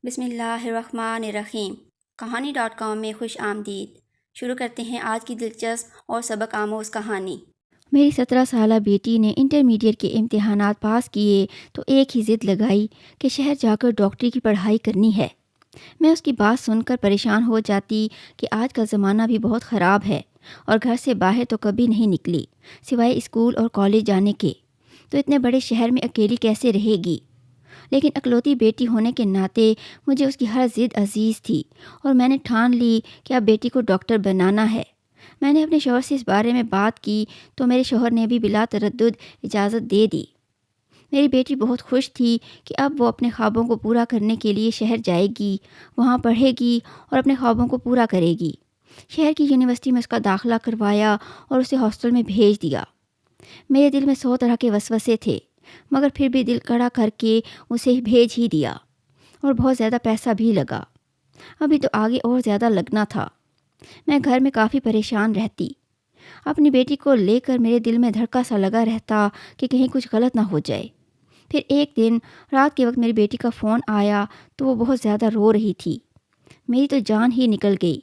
بسم اللہ الرحمن الرحیم۔ کہانی.com میں خوش آمدید۔ شروع کرتے ہیں آج کی دلچسپ اور سبق آموز کہانی۔ میری 17 سالہ بیٹی نے انٹرمیڈیٹ کے امتحانات پاس کیے تو ایک ہی ضد لگائی کہ شہر جا کر ڈاکٹری کی پڑھائی کرنی ہے۔ میں اس کی بات سن کر پریشان ہو جاتی کہ آج کا زمانہ بھی بہت خراب ہے اور گھر سے باہر تو کبھی نہیں نکلی سوائے اسکول اور کالج جانے کے، تو اتنے بڑے شہر میں اکیلی کیسے رہے گی۔ لیکن اکلوتی بیٹی ہونے کے ناطے مجھے اس کی ہر ضد عزیز تھی اور میں نے ٹھان لی کہ اب بیٹی کو ڈاکٹر بنانا ہے۔ میں نے اپنے شوہر سے اس بارے میں بات کی تو میرے شوہر نے بھی بلا تردد اجازت دے دی۔ میری بیٹی بہت خوش تھی کہ اب وہ اپنے خوابوں کو پورا کرنے کے لیے شہر جائے گی، وہاں پڑھے گی اور اپنے خوابوں کو پورا کرے گی۔ شہر کی یونیورسٹی میں اس کا داخلہ کروایا اور اسے ہاسٹل میں بھیج دیا۔ میرے دل میں 100 طرح کے وسوسے تھے، مگر پھر بھی دل کڑا کر کے اسے بھیج ہی دیا، اور بہت زیادہ پیسہ بھی لگا۔ ابھی تو آگے اور زیادہ لگنا تھا۔ میں گھر میں کافی پریشان رہتی۔ اپنی بیٹی کو لے کر میرے دل میں دھڑکا سا لگا رہتا کہ کہیں کچھ غلط نہ ہو جائے۔ پھر ایک دن رات کے وقت میری بیٹی کا فون آیا تو وہ بہت زیادہ رو رہی تھی۔ میری تو جان ہی نکل گئی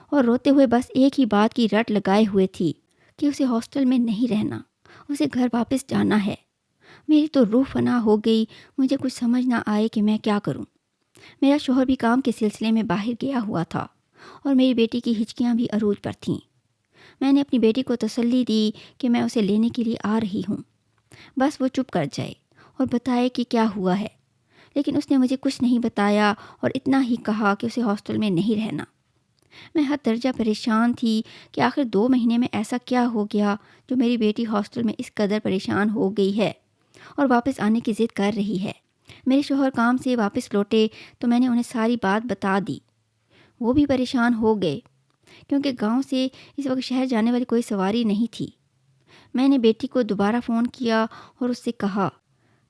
اور روتے ہوئے بس ایک ہی بات کی رٹ لگائے ہوئے تھی کہ اسے ہاسٹل میں نہیں رہنا، اسے گھر واپس جانا ہے۔ میری تو روح فنا ہو گئی، مجھے کچھ سمجھ نہ آئے کہ میں کیا کروں۔ میرا شوہر بھی کام کے سلسلے میں باہر گیا ہوا تھا اور میری بیٹی کی ہچکیاں بھی عروج پر تھیں۔ میں نے اپنی بیٹی کو تسلی دی کہ میں اسے لینے کے لیے آ رہی ہوں، بس وہ چپ کر جائے اور بتائے کہ کیا ہوا ہے۔ لیکن اس نے مجھے کچھ نہیں بتایا اور اتنا ہی کہا کہ اسے ہاسٹل میں نہیں رہنا۔ میں حد درجہ پریشان تھی کہ آخر 2 مہینے میں ایسا کیا ہو گیا جو میری بیٹی ہاسٹل میں اس قدر پریشان ہو گئی ہے اور واپس آنے کی ضد کر رہی ہے۔ میرے شوہر کام سے واپس لوٹے تو میں نے انہیں ساری بات بتا دی۔ وہ بھی پریشان ہو گئے کیونکہ گاؤں سے اس وقت شہر جانے والی کوئی سواری نہیں تھی۔ میں نے بیٹی کو دوبارہ فون کیا اور اس سے کہا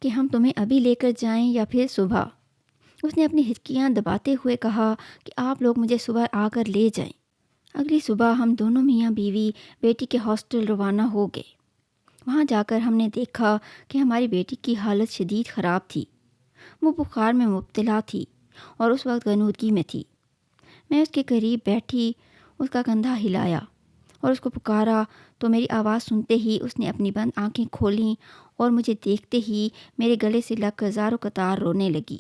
کہ ہم تمہیں ابھی لے کر جائیں یا پھر صبح۔ اس نے اپنی ہچکیاں دباتے ہوئے کہا کہ آپ لوگ مجھے صبح آ کر لے جائیں۔ اگلی صبح ہم دونوں میاں بیوی بیٹی کے ہاسٹل روانہ ہو گئے۔ وہاں جا کر ہم نے دیکھا کہ ہماری بیٹی کی حالت شدید خراب تھی۔ وہ بخار میں مبتلا تھی اور اس وقت غنودگی میں تھی۔ میں اس کے قریب بیٹھی، اس کا کندھا ہلایا اور اس کو پکارا تو میری آواز سنتے ہی اس نے اپنی بند آنکھیں کھولیں اور مجھے دیکھتے ہی میرے گلے سے لگ کر زاروں قطار رونے لگی۔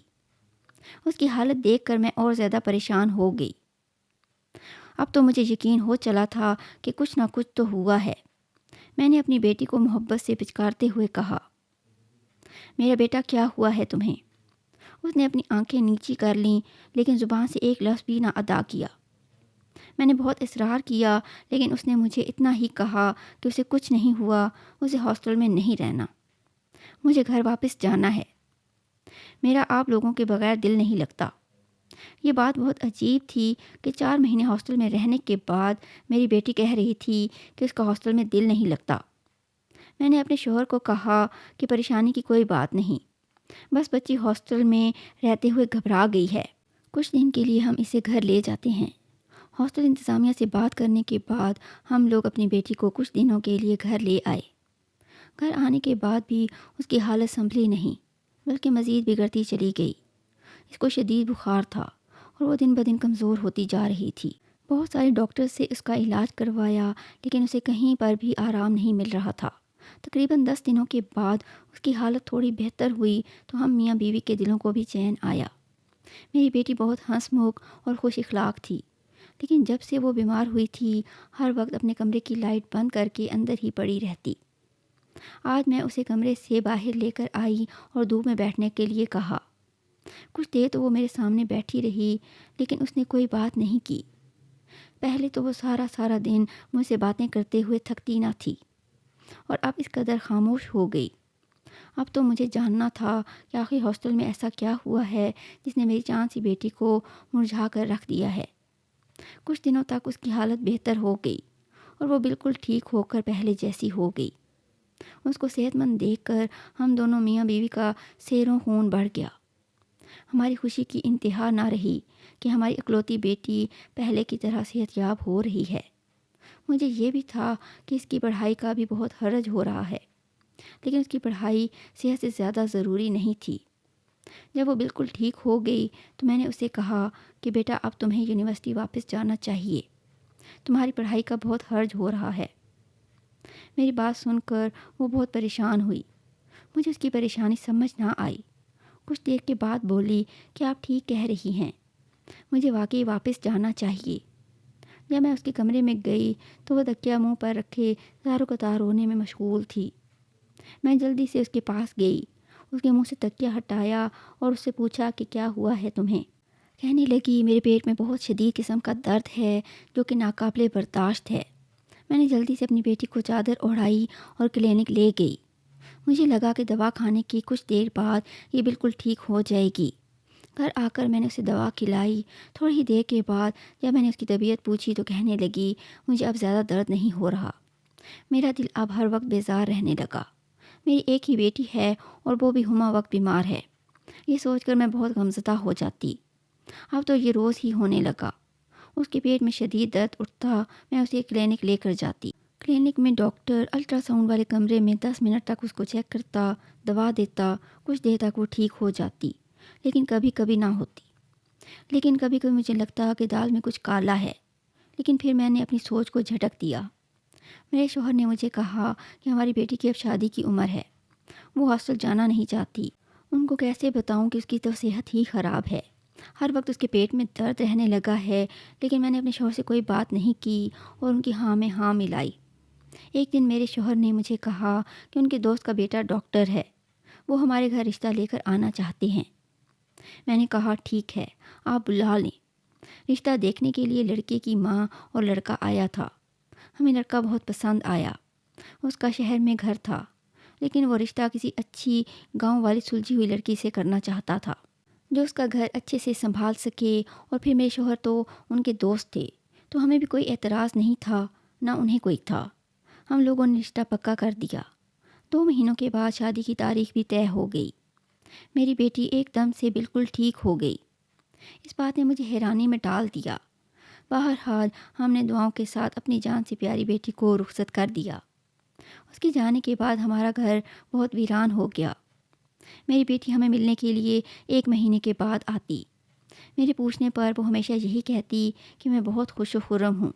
اس کی حالت دیکھ کر میں اور زیادہ پریشان ہو گئی۔ اب تو مجھے یقین ہو چلا تھا کہ کچھ نہ کچھ تو ہوا ہے۔ میں نے اپنی بیٹی کو محبت سے پچکارتے ہوئے کہا، میرا بیٹا کیا ہوا ہے تمہیں؟ اس نے اپنی آنکھیں نیچی کر لیں لیکن زبان سے ایک لفظ بھی نہ ادا کیا۔ میں نے بہت اصرار کیا لیکن اس نے مجھے اتنا ہی کہا کہ اسے کچھ نہیں ہوا، اسے ہاسٹل میں نہیں رہنا، مجھے گھر واپس جانا ہے، میرا آپ لوگوں کے بغیر دل نہیں لگتا۔ یہ بات بہت عجیب تھی کہ 4 مہینے ہاسٹل میں رہنے کے بعد میری بیٹی کہہ رہی تھی کہ اس کا ہاسٹل میں دل نہیں لگتا۔ میں نے اپنے شوہر کو کہا کہ پریشانی کی کوئی بات نہیں، بس بچی ہاسٹل میں رہتے ہوئے گھبرا گئی ہے، کچھ دن کے لیے ہم اسے گھر لے جاتے ہیں۔ ہاسٹل انتظامیہ سے بات کرنے کے بعد ہم لوگ اپنی بیٹی کو کچھ دنوں کے لیے گھر لے آئے۔ گھر آنے کے بعد بھی اس کی حالت سنبھلی نہیں بلکہ مزید بگڑتی چلی گئی۔ اس کو شدید بخار تھا اور وہ دن بدن کمزور ہوتی جا رہی تھی۔ بہت سارے ڈاکٹر سے اس کا علاج کروایا لیکن اسے کہیں پر بھی آرام نہیں مل رہا تھا۔ تقریباً 10 دنوں کے بعد اس کی حالت تھوڑی بہتر ہوئی تو ہم میاں بیوی کے دلوں کو بھی چین آیا۔ میری بیٹی بہت ہنس مکھ اور خوش اخلاق تھی، لیکن جب سے وہ بیمار ہوئی تھی ہر وقت اپنے کمرے کی لائٹ بند کر کے اندر ہی پڑی رہتی۔ آج میں اسے کمرے سے باہر لے کر آئی اور دھوپ میں بیٹھنے کے لیے کہا۔ کچھ دیر تو وہ میرے سامنے بیٹھی رہی لیکن اس نے کوئی بات نہیں کی۔ پہلے تو وہ سارا دن مجھ سے باتیں کرتے ہوئے تھکتی نہ تھی اور اب اس قدر خاموش ہو گئی۔ اب تو مجھے جاننا تھا کہ آخر ہاسٹل میں ایسا کیا ہوا ہے جس نے میری چاند سی بیٹی کو مرجھا کر رکھ دیا ہے۔ کچھ دنوں تک اس کی حالت بہتر ہو گئی اور وہ بالکل ٹھیک ہو کر پہلے جیسی ہو گئی۔ اس کو صحت مند دیکھ کر ہم دونوں میاں بیوی کا سیروں خون بڑھ گیا۔ ہماری خوشی کی انتہا نہ رہی کہ ہماری اکلوتی بیٹی پہلے کی طرح صحت یاب ہو رہی ہے۔ مجھے یہ بھی تھا کہ اس کی پڑھائی کا بھی بہت حرج ہو رہا ہے، لیکن اس کی پڑھائی صحت سے زیادہ ضروری نہیں تھی۔ جب وہ بالکل ٹھیک ہو گئی تو میں نے اسے کہا کہ بیٹا اب تمہیں یونیورسٹی واپس جانا چاہیے، تمہاری پڑھائی کا بہت حرج ہو رہا ہے۔ میری بات سن کر وہ بہت پریشان ہوئی۔ مجھے اس کی پریشانی سمجھ نہ آئی۔ کچھ دیر کے بعد بولی کہ آپ ٹھیک کہہ رہی ہیں، مجھے واقعی واپس جانا چاہیے۔ جب میں اس کے کمرے میں گئی تو وہ تکیہ منہ پر رکھے زاروں قطار رونے میں مشغول تھی۔ میں جلدی سے اس کے پاس گئی، اس کے منہ سے تکیہ ہٹایا اور اس سے پوچھا کہ کیا ہوا ہے تمہیں؟ کہنے لگی میرے پیٹ میں بہت شدید قسم کا درد ہے جو کہ ناقابل برداشت ہے۔ میں نے جلدی سے اپنی بیٹی کو چادر اوڑھائی اور کلینک لے گئی۔ مجھے لگا کہ دوا کھانے کی کچھ دیر بعد یہ بالکل ٹھیک ہو جائے گی۔ گھر آ کر میں نے اسے دوا کھلائی۔ تھوڑی ہی دیر کے بعد جب میں نے اس کی طبیعت پوچھی تو کہنے لگی مجھے اب زیادہ درد نہیں ہو رہا، میرا دل اب ہر وقت بیزار رہنے لگا۔ میری ایک ہی بیٹی ہے اور وہ بھی ہمہ وقت بیمار ہے، یہ سوچ کر میں بہت غمزدہ ہو جاتی۔ اب تو یہ روز ہی ہونے لگا۔ اس کے پیٹ میں شدید درد اٹھتا، میں اسے کلینک لے کر جاتی۔ کلینک میں ڈاکٹر الٹرا ساؤنڈ والے کمرے میں 10 منٹ تک اس کو چیک کرتا، دوا دیتا، کچھ دیر تک وہ ٹھیک ہو جاتی، لیکن کبھی کبھی نہ ہوتی۔ لیکن کبھی کبھی مجھے لگتا کہ دال میں کچھ کالا ہے، لیکن پھر میں نے اپنی سوچ کو جھٹک دیا۔ میرے شوہر نے مجھے کہا کہ ہماری بیٹی کی اب شادی کی عمر ہے، وہ ہاسٹل جانا نہیں چاہتی۔ ان کو کیسے بتاؤں کہ اس کی تو صحت ہی خراب ہے، ہر وقت اس کے پیٹ میں درد رہنے لگا ہے، لیکن میں نے اپنے شوہر سے کوئی بات نہیں کی اور ان کی ہاں میں ہاں ملائی۔ ایک دن میرے شوہر نے مجھے کہا کہ ان کے دوست کا بیٹا ڈاکٹر ہے، وہ ہمارے گھر رشتہ لے کر آنا چاہتے ہیں۔ میں نے کہا ٹھیک ہے، آپ بلا لیں۔ رشتہ دیکھنے کے لیے لڑکے کی ماں اور لڑکا آیا تھا۔ ہمیں لڑکا بہت پسند آیا، اس کا شہر میں گھر تھا، لیکن وہ رشتہ کسی اچھی گاؤں والی سلجھی ہوئی لڑکی سے کرنا چاہتا تھا جو اس کا گھر اچھے سے سنبھال سکے، اور پھر میرے شوہر تو ان کے دوست تھے تو ہمیں بھی کوئی اعتراض نہیں تھا، نہ انہیں کوئی تھا۔ ہم لوگوں نے رشتہ پکا کر دیا۔ 2 مہینوں کے بعد شادی کی تاریخ بھی طے ہو گئی۔ میری بیٹی ایک دم سے بالکل ٹھیک ہو گئی۔ اس بات نے مجھے حیرانی میں ڈال دیا۔ بہرحال ہم نے دعاؤں کے ساتھ اپنی جان سے پیاری بیٹی کو رخصت کر دیا۔ اس کے جانے کے بعد ہمارا گھر بہت ویران ہو گیا۔ میری بیٹی ہمیں ملنے کے لیے 1 مہینے کے بعد آتی۔ میرے پوچھنے پر وہ ہمیشہ یہی کہتی کہ میں بہت خوش و خرم ہوں۔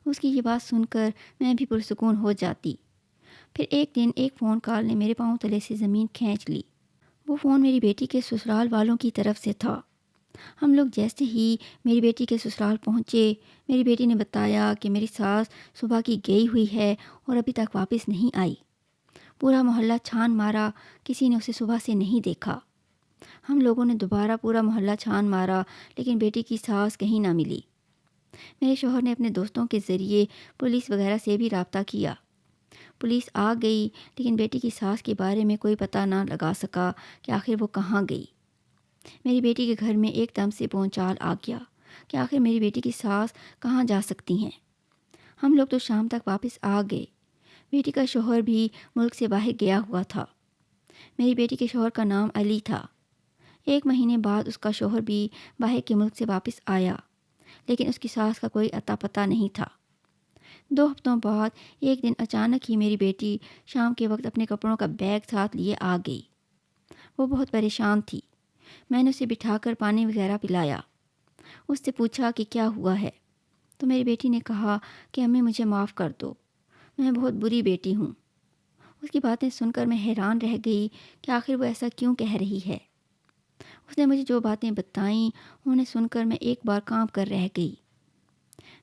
اس کی یہ بات سن کر میں بھی پرسکون ہو جاتی۔ پھر ایک دن ایک فون کال نے میرے پاؤں تلے سے زمین کھینچ لی۔ وہ فون میری بیٹی کے سسرال والوں کی طرف سے تھا۔ ہم لوگ جیسے ہی میری بیٹی کے سسرال پہنچے، میری بیٹی نے بتایا کہ میری ساس صبح کی گئی ہوئی ہے اور ابھی تک واپس نہیں آئی۔ پورا محلہ چھان مارا، کسی نے اسے صبح سے نہیں دیکھا۔ ہم لوگوں نے دوبارہ پورا محلہ چھان مارا، لیکن بیٹی کی ساس کہیں نہ ملی۔ میرے شوہر نے اپنے دوستوں کے ذریعے پولیس وغیرہ سے بھی رابطہ کیا۔ پولیس آ گئی، لیکن بیٹی کی ساس کے بارے میں کوئی پتہ نہ لگا سکا کہ آخر وہ کہاں گئی۔ میری بیٹی کے گھر میں ایک دم سے بھونچال آ گیا کہ آخر میری بیٹی کی ساس کہاں جا سکتی ہیں۔ ہم لوگ تو شام تک واپس آ گئے۔ بیٹی کا شوہر بھی ملک سے باہر گیا ہوا تھا۔ میری بیٹی کے شوہر کا نام علی تھا۔ 1 مہینے بعد اس کا شوہر بھی باہر کے ملک سے واپس آیا، لیکن اس کی ساس کا کوئی اتا پتہ نہیں تھا۔ 2 ہفتوں بعد ایک دن اچانک ہی میری بیٹی شام کے وقت اپنے کپڑوں کا بیگ ساتھ لیے آ گئی۔ وہ بہت پریشان تھی۔ میں نے اسے بٹھا کر پانی وغیرہ پلایا۔ اس سے پوچھا کہ کیا ہوا ہے، تو میری بیٹی نے کہا کہ امی مجھے معاف کر دو، میں بہت بری بیٹی ہوں۔ اس کی باتیں سن کر میں حیران رہ گئی کہ آخر وہ ایسا کیوں کہہ رہی ہے۔ اس نے مجھے جو باتیں بتائیں انہیں سن کر میں ایک بار کانپ کر رہ گئی۔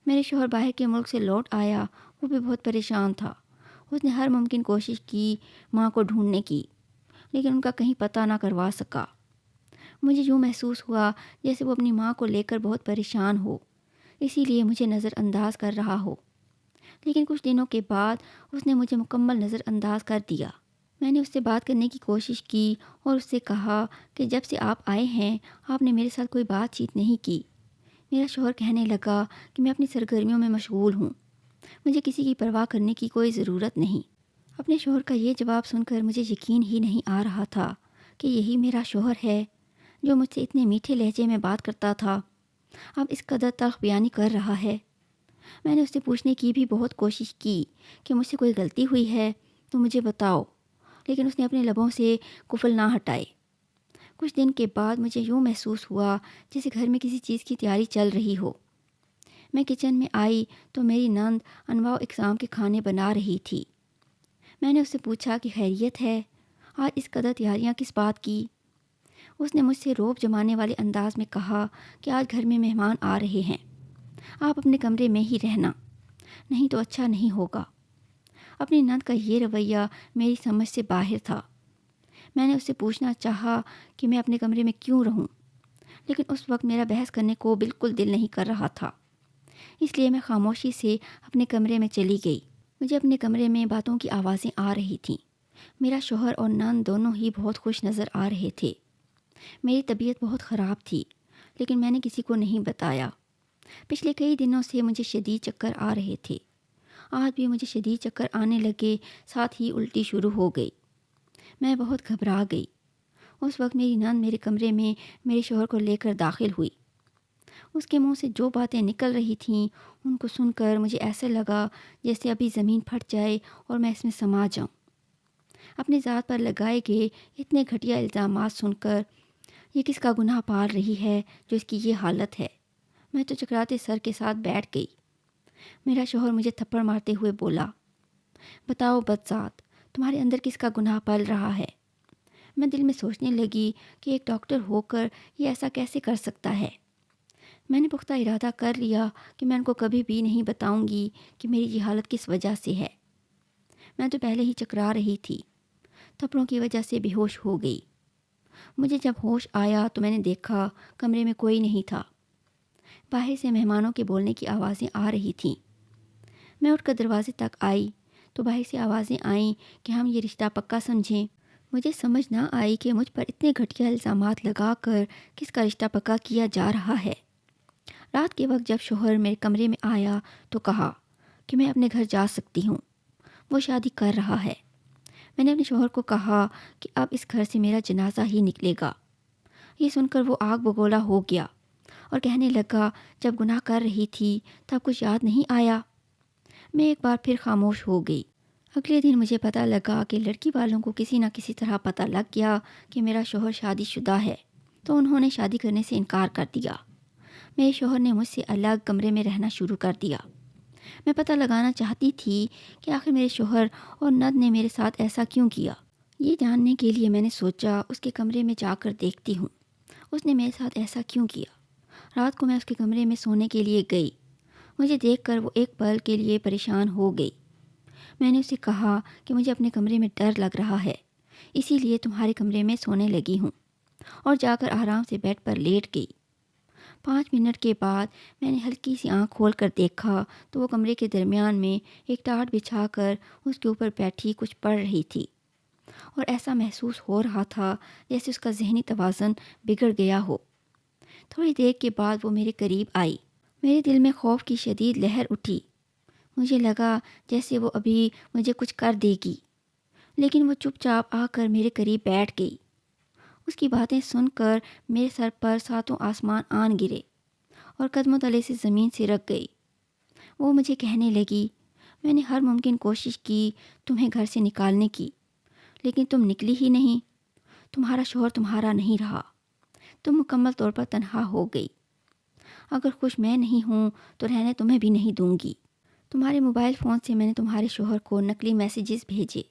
میرے شوہر باہر کے ملک سے لوٹ آیا، وہ بھی بہت پریشان تھا۔ اس نے ہر ممکن کوشش کی ماں کو ڈھونڈنے کی، لیکن ان کا کہیں پتہ نہ کروا سکا۔ مجھے یوں محسوس ہوا جیسے وہ اپنی ماں کو لے کر بہت پریشان ہو، اسی لیے مجھے نظر انداز کر رہا ہو۔ لیکن کچھ دنوں کے بعد اس نے مجھے مکمل نظر انداز کر دیا۔ میں نے اس سے بات کرنے کی کوشش کی اور اس سے کہا کہ جب سے آپ آئے ہیں آپ نے میرے ساتھ کوئی بات چیت نہیں کی۔ میرا شوہر کہنے لگا کہ میں اپنی سرگرمیوں میں مشغول ہوں، مجھے کسی کی پرواہ کرنے کی کوئی ضرورت نہیں۔ اپنے شوہر کا یہ جواب سن کر مجھے یقین ہی نہیں آ رہا تھا کہ یہی میرا شوہر ہے جو مجھ سے اتنے میٹھے لہجے میں بات کرتا تھا، اب اس قدر تلخ بیانی کر رہا ہے۔ میں نے اس سے پوچھنے کی بھی بہت کوشش کی کہ مجھ سے کوئی غلطی ہوئی ہے تو مجھے بتاؤ، لیکن اس نے اپنے لبوں سے قفل نہ ہٹائے۔ کچھ دن کے بعد مجھے یوں محسوس ہوا جیسے گھر میں کسی چیز کی تیاری چل رہی ہو۔ میں کچن میں آئی تو میری نند انواع و اقسام کے کھانے بنا رہی تھی۔ میں نے اس سے پوچھا کہ خیریت ہے، آج اس قدر تیاریاں کس بات کی؟ اس نے مجھ سے رعب جمانے والے انداز میں کہا کہ آج گھر میں مہمان آ رہے ہیں، آپ اپنے کمرے میں ہی رہنا، نہیں تو اچھا نہیں ہوگا۔ اپنی نند کا یہ رویہ میری سمجھ سے باہر تھا۔ میں نے اس سے پوچھنا چاہا کہ میں اپنے کمرے میں کیوں رہوں، لیکن اس وقت میرا بحث کرنے کو بالکل دل نہیں کر رہا تھا، اس لیے میں خاموشی سے اپنے کمرے میں چلی گئی۔ مجھے اپنے کمرے میں باتوں کی آوازیں آ رہی تھیں۔ میرا شوہر اور نند دونوں ہی بہت خوش نظر آ رہے تھے۔ میری طبیعت بہت خراب تھی، لیکن میں نے کسی کو نہیں بتایا۔ پچھلے کئی دنوں سے مجھے شدید چکر آ رہے تھے۔ آج بھی مجھے شدید چکر آنے لگے، ساتھ ہی الٹی شروع ہو گئی۔ میں بہت گھبرا گئی۔ اس وقت میری نند میرے کمرے میں میرے شوہر کو لے کر داخل ہوئی۔ اس کے منہ سے جو باتیں نکل رہی تھیں ان کو سن کر مجھے ایسے لگا جیسے ابھی زمین پھٹ جائے اور میں اس میں سما جاؤں۔ اپنی ذات پر لگائے گئے اتنے گھٹیا الزامات سن کر یہ کس کا گناہ پال رہی ہے جو اس کی یہ حالت ہے؟ میں تو چکراتے سر کے ساتھ بیٹھ گئی۔ میرا شوہر مجھے تھپڑ مارتے ہوئے بولا، بتاؤ بدذات، تمہارے اندر کس کا گناہ پل رہا ہے؟ میں دل میں سوچنے لگی کہ ایک ڈاکٹر ہو کر یہ ایسا کیسے کر سکتا ہے۔ میں نے پختہ ارادہ کر لیا کہ میں ان کو کبھی بھی نہیں بتاؤں گی کہ میری یہ حالت کس وجہ سے ہے۔ میں تو پہلے ہی چکرا رہی تھی، تھپڑوں کی وجہ سے بے ہوش ہو گئی۔ مجھے جب ہوش آیا تو میں نے دیکھا کمرے میں کوئی نہیں تھا۔ باہر سے مہمانوں کے بولنے کی آوازیں آ رہی تھیں۔ میں اٹھ کر دروازے تک آئی تو باہر سے آوازیں آئیں کہ ہم یہ رشتہ پکا سمجھیں۔ مجھے سمجھ نہ آئی کہ مجھ پر اتنے گھٹیا الزامات لگا کر کس کا رشتہ پکا کیا جا رہا ہے۔ رات کے وقت جب شوہر میرے کمرے میں آیا تو کہا کہ میں اپنے گھر جا سکتی ہوں، وہ شادی کر رہا ہے۔ میں نے اپنے شوہر کو کہا کہ اب اس گھر سے میرا جنازہ ہی نکلے گا۔ یہ سن کر وہ آگ بگولا ہو گیا اور کہنے لگا، جب گناہ کر رہی تھی تب کچھ یاد نہیں آیا؟ میں ایک بار پھر خاموش ہو گئی۔ اگلے دن مجھے پتہ لگا کہ لڑکی والوں کو کسی نہ کسی طرح پتہ لگ گیا کہ میرا شوہر شادی شدہ ہے، تو انہوں نے شادی کرنے سے انکار کر دیا۔ میرے شوہر نے مجھ سے الگ کمرے میں رہنا شروع کر دیا۔ میں پتہ لگانا چاہتی تھی کہ آخر میرے شوہر اور نند نے میرے ساتھ ایسا کیوں کیا۔ یہ جاننے کے لیے میں نے سوچا اس کے کمرے میں جا کر دیکھتی ہوں، اس نے میرے ساتھ ایسا کیوں کیا۔ رات کو میں اس کے کمرے میں سونے کے لیے گئی۔ مجھے دیکھ کر وہ ایک پل کے لیے پریشان ہو گئی۔ میں نے اسے کہا کہ مجھے اپنے کمرے میں ڈر لگ رہا ہے، اسی لیے تمہارے کمرے میں سونے لگی ہوں، اور جا کر آرام سے بیڈ پر لیٹ گئی۔ 5 منٹ کے بعد میں نے ہلکی سی آنکھ کھول کر دیکھا تو وہ کمرے کے درمیان میں ایک ٹاٹ بچھا کر اس کے اوپر بیٹھی کچھ پڑھ رہی تھی، اور ایسا محسوس ہو رہا تھا جیسے اس کا ذہنی توازن بگڑ گیا ہو۔ تھوڑی دیر کے بعد وہ میرے قریب آئی۔ میرے دل میں خوف کی شدید لہر اٹھی۔ مجھے لگا جیسے وہ ابھی مجھے کچھ کر دے گی، لیکن وہ چپ چاپ آ کر میرے قریب بیٹھ گئی۔ اس کی باتیں سن کر میرے سر پر ساتوں آسمان آن گرے اور قدموں تلے سے زمین سرک گئی۔ وہ مجھے کہنے لگی، میں نے ہر ممکن کوشش کی تمہیں گھر سے نکالنے کی، لیکن تم نکلی ہی نہیں۔ تمہارا شوہر تمہارا نہیں رہا، تم مکمل طور پر تنہا ہو گئی۔ اگر خوش میں نہیں ہوں تو رہنے تمہیں بھی نہیں دوں گی۔ تمہارے موبائل فون سے میں نے تمہارے شوہر کو نقلی میسیجز بھیجے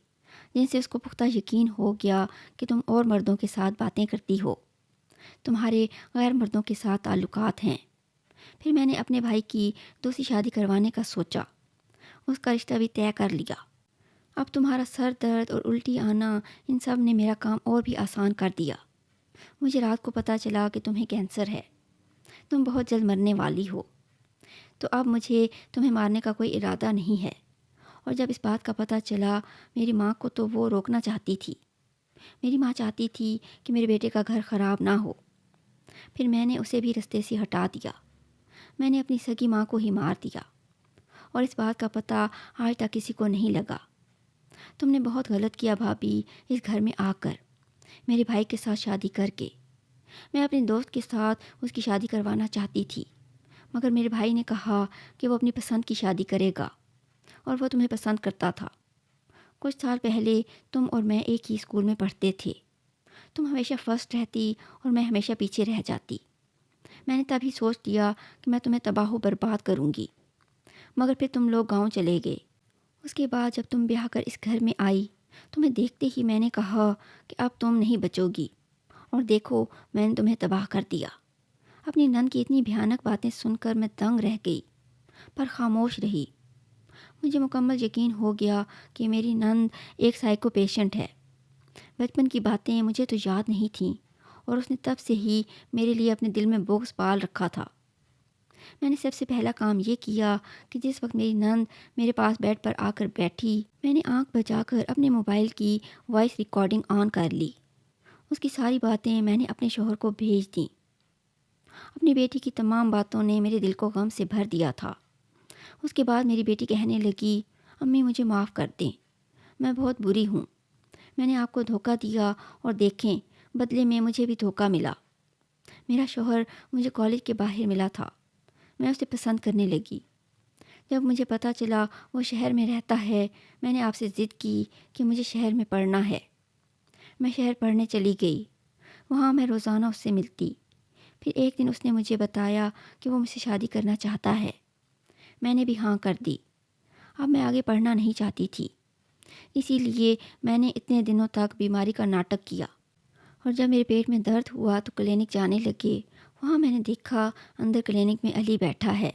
جن سے اس کو پختہ یقین ہو گیا کہ تم اور مردوں کے ساتھ باتیں کرتی ہو، تمہارے غیر مردوں کے ساتھ تعلقات ہیں۔ پھر میں نے اپنے بھائی کی دوسری شادی کروانے کا سوچا، اس کا رشتہ بھی طے کر لیا۔ اب تمہارا سر درد اور الٹی آنا ان سب نے میرا کام اور بھی آسان کر دیا۔ مجھے رات کو پتہ چلا کہ تمہیں کینسر ہے، تم بہت جلد مرنے والی ہو، تو اب مجھے تمہیں مارنے کا کوئی ارادہ نہیں ہے۔ اور جب اس بات کا پتہ چلا میری ماں کو تو وہ روکنا چاہتی تھی۔ میری ماں چاہتی تھی کہ میرے بیٹے کا گھر خراب نہ ہو، پھر میں نے اسے بھی رستے سے ہٹا دیا۔ میں نے اپنی سگی ماں کو ہی مار دیا، اور اس بات کا پتہ آج تک کسی کو نہیں لگا۔ تم نے بہت غلط کیا بھابھی، اس گھر میں آ کر، میرے بھائی کے ساتھ شادی کر کے۔ میں اپنے دوست کے ساتھ اس کی شادی کروانا چاہتی تھی، مگر میرے بھائی نے کہا کہ وہ اپنی پسند کی شادی کرے گا، اور وہ تمہیں پسند کرتا تھا۔ کچھ سال پہلے تم اور میں ایک ہی اسکول میں پڑھتے تھے، تم ہمیشہ فرسٹ رہتی اور میں ہمیشہ پیچھے رہ جاتی۔ میں نے تبھی سوچ لیا کہ میں تمہیں تباہ و برباد کروں گی، مگر پھر تم لوگ گاؤں چلے گئے۔ اس کے بعد جب تم بیاہ کر اس گھر میں آئی تو میں دیکھتے ہی میں نے کہا کہ اب تم نہیں بچو گی، اور دیکھو میں نے تمہیں تباہ کر دیا۔ اپنی نند کی اتنی بھیانک باتیں سن کر میں دنگ رہ گئی، پر خاموش رہی۔ مجھے مکمل یقین ہو گیا کہ میری نند ایک سائیکو پیشنٹ ہے۔ بچپن کی باتیں مجھے تو یاد نہیں تھیں، اور اس نے تب سے ہی میرے لیے اپنے دل میں بغض پال رکھا تھا۔ میں نے سب سے پہلا کام یہ کیا کہ جس وقت میری نند میرے پاس بیڈ پر آ کر بیٹھی، میں نے آنکھ بچا کر اپنے موبائل کی وائس ریکارڈنگ آن کر لی۔ اس کی ساری باتیں میں نے اپنے شوہر کو بھیج دیں۔ اپنی بیٹی کی تمام باتوں نے میرے دل کو غم سے بھر دیا تھا۔ اس کے بعد میری بیٹی کہنے لگی، امی مجھے معاف کر دیں، میں بہت بری ہوں، میں نے آپ کو دھوکہ دیا اور دیکھیں بدلے میں مجھے بھی دھوکہ ملا۔ میرا شوہر مجھے کالج کے باہر ملا تھا، میں اسے پسند کرنے لگی۔ جب مجھے پتہ چلا وہ شہر میں رہتا ہے، میں نے آپ سے ضد کی کہ مجھے شہر میں پڑھنا ہے۔ میں شہر پڑھنے چلی گئی، وہاں میں روزانہ اس سے ملتی۔ پھر ایک دن اس نے مجھے بتایا کہ وہ مجھ سے شادی کرنا چاہتا ہے۔ میں نے بھی ہاں کر دی۔ اب میں آگے پڑھنا نہیں چاہتی تھی، اسی لیے میں نے اتنے دنوں تک بیماری کا ناٹک کیا، اور جب میرے پیٹ میں درد ہوا تو کلینک جانے لگے۔ وہاں میں نے دیکھا اندر کلینک میں علی بیٹھا ہے،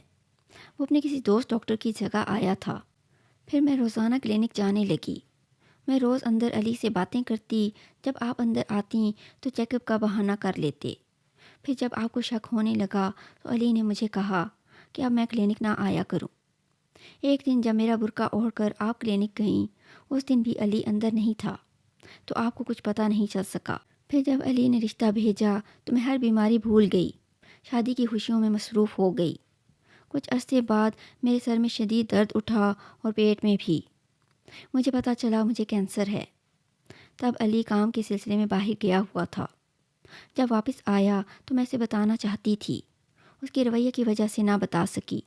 وہ اپنے کسی دوست ڈاکٹر کی جگہ آیا تھا۔ پھر میں روزانہ کلینک جانے لگی۔ میں روز اندر علی سے باتیں کرتی، جب آپ اندر آتی تو چیک اپ کا بہانہ کر لیتے۔ پھر جب آپ کو شک ہونے لگا تو علی نے مجھے کہا کہ اب میں کلینک نہ آیا کروں۔ ایک دن جب میرا برقع اوڑھ کر آپ کلینک گئیں، اس دن بھی علی اندر نہیں تھا، تو آپ کو کچھ پتہ نہیں چل سکا۔ پھر جب علی نے رشتہ بھیجا تو میں ہر بیماری بھول گئی، شادی کی خوشیوں میں مصروف ہو گئی۔ کچھ عرصے بعد میرے سر میں شدید درد اٹھا اور پیٹ میں بھی۔ مجھے پتہ چلا مجھے کینسر ہے۔ تب علی کام کے سلسلے میں باہر گیا ہوا تھا۔ جب واپس آیا تو میں اسے بتانا چاہتی تھی، اس کے رویے کی وجہ سے نہ بتا سکی۔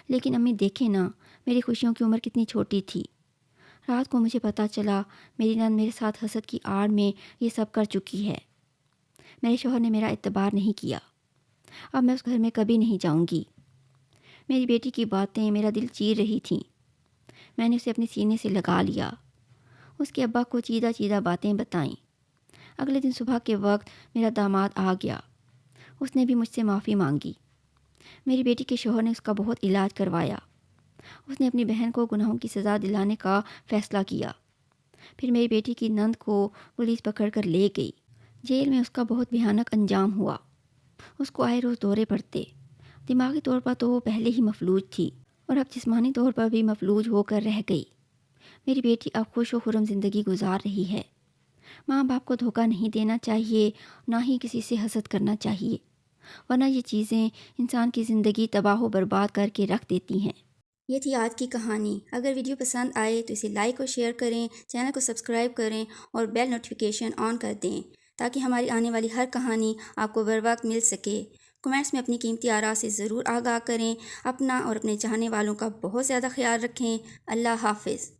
لیکن امی دیکھیں نا، میری خوشیوں کی عمر کتنی چھوٹی تھی۔ رات کو مجھے پتہ چلا میری نند میرے ساتھ حسد کی آڑ میں یہ سب کر چکی ہے۔ میرے شوہر نے میرا اعتبار نہیں کیا۔ اب میں اس گھر میں کبھی نہیں جاؤں گی۔ میری بیٹی کی باتیں میرا دل چیر رہی تھیں۔ میں نے اسے اپنے سینے سے لگا لیا، اس کے ابا کو چیدہ چیدہ باتیں بتائیں۔ اگلے دن صبح کے وقت میرا داماد آ گیا، اس نے بھی مجھ سے معافی مانگی۔ میری بیٹی کے شوہر نے اس کا بہت علاج کروایا۔ اس نے اپنی بہن کو گناہوں کی سزا دلانے کا فیصلہ کیا۔ پھر میری بیٹی کی نند کو پولیس پکڑ کر لے گئی۔ جیل میں اس کا بہت بھیانک انجام ہوا۔ اس کو آئے روز دورے پڑتے۔ دماغی طور پر تو وہ پہلے ہی مفلوج تھی، اور اب جسمانی طور پر بھی مفلوج ہو کر رہ گئی۔ میری بیٹی اب خوش و خرم زندگی گزار رہی ہے۔ ماں باپ کو دھوکہ نہیں دینا چاہیے، نہ ہی کسی سے حسد کرنا چاہیے، ورنہ یہ چیزیں انسان کی زندگی تباہ و برباد کر کے رکھ دیتی ہیں۔ یہ تھی آج کی کہانی۔ اگر ویڈیو پسند آئے تو اسے لائک اور شیئر کریں، چینل کو سبسکرائب کریں اور بیل نوٹیفیکیشن آن کر دیں تاکہ ہماری آنے والی ہر کہانی آپ کو بر وقت مل سکے۔ کمنٹس میں اپنی قیمتی آراء سے ضرور آگاہ کریں۔ اپنا اور اپنے چاہنے والوں کا بہت زیادہ خیال رکھیں۔ اللہ حافظ۔